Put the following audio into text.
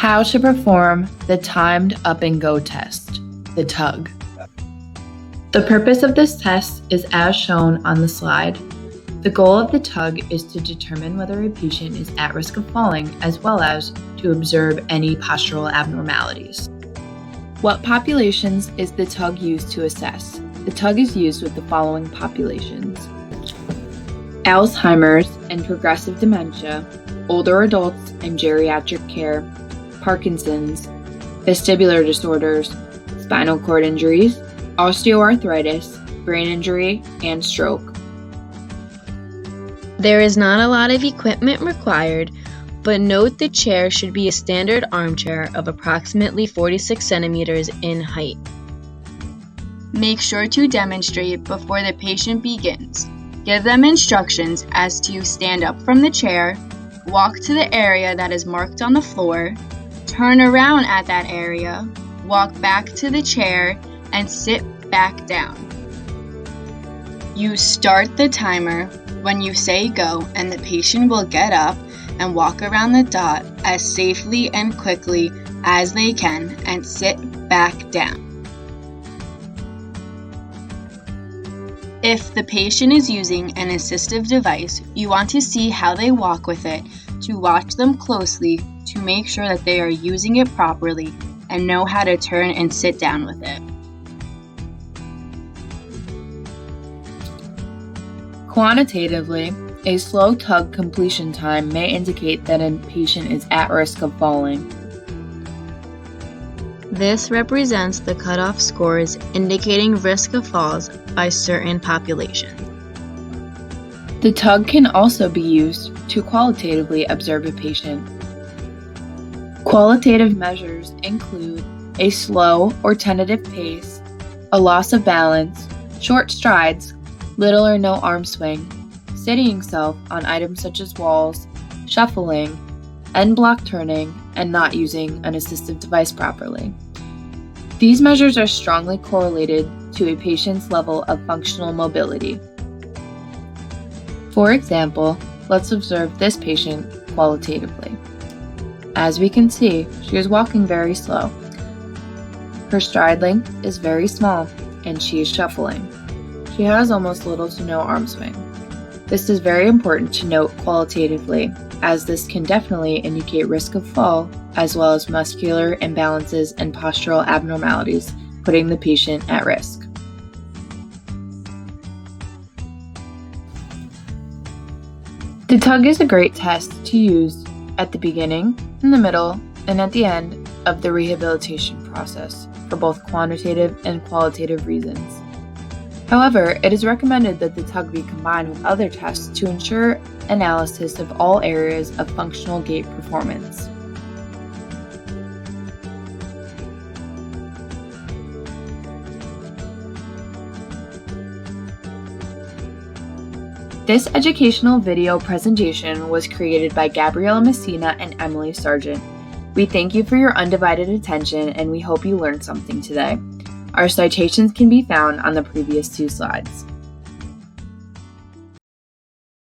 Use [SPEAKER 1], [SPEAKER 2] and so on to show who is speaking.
[SPEAKER 1] How to perform the timed up and go test, the TUG. The purpose of this test is as shown on the slide. The goal of the TUG is to determine whether a patient is at risk of falling, as well as to observe any postural abnormalities. What populations is the TUG used to assess? The TUG is used with the following populations: Alzheimer's and progressive dementia, older adults and geriatric care, Parkinson's, vestibular disorders, spinal cord injuries, osteoarthritis, brain injury, and stroke.
[SPEAKER 2] There is not a lot of equipment required, but note the chair should be a standard armchair of approximately 46 centimeters in height. Make sure to demonstrate before the patient begins. Give them instructions as to stand up from the chair, walk to the area that is marked on the floor, turn around at that area, walk back to the chair, and sit back down. You start the timer when you say go, and the patient will get up and walk around the dot as safely and quickly as they can and sit back down. If the patient is using an assistive device, you want to see how they walk with it, to watch them closely to make sure that they are using it properly and know how to turn and sit down with it.
[SPEAKER 1] Quantitatively, a slow TUG completion time may indicate that a patient is at risk of falling.
[SPEAKER 2] This represents the cutoff scores indicating risk of falls by certain populations.
[SPEAKER 1] The TUG can also be used to qualitatively observe a patient. Qualitative measures include a slow or tentative pace, a loss of balance, short strides, little or no arm swing, steadying self on items such as walls, shuffling, end block turning, and not using an assistive device properly. These measures are strongly correlated to a patient's level of functional mobility. For example, let's observe this patient qualitatively. As we can see, she is walking very slow. Her stride length is very small, and she is shuffling. She has almost little to no arm swing. This is very important to note qualitatively, as this can definitely indicate risk of fall, as well as muscular imbalances and postural abnormalities, putting the patient at risk. The TUG is a great test to use at the beginning, in the middle, and at the end of the rehabilitation process for both quantitative and qualitative reasons. However, it is recommended that the TUG be combined with other tests to ensure analysis of all areas of functional gait performance. This educational video presentation was created by Gabriella Messina and Emily Sargent. We thank you for your undivided attention, and we hope you learned something today. Our citations can be found on the previous two slides.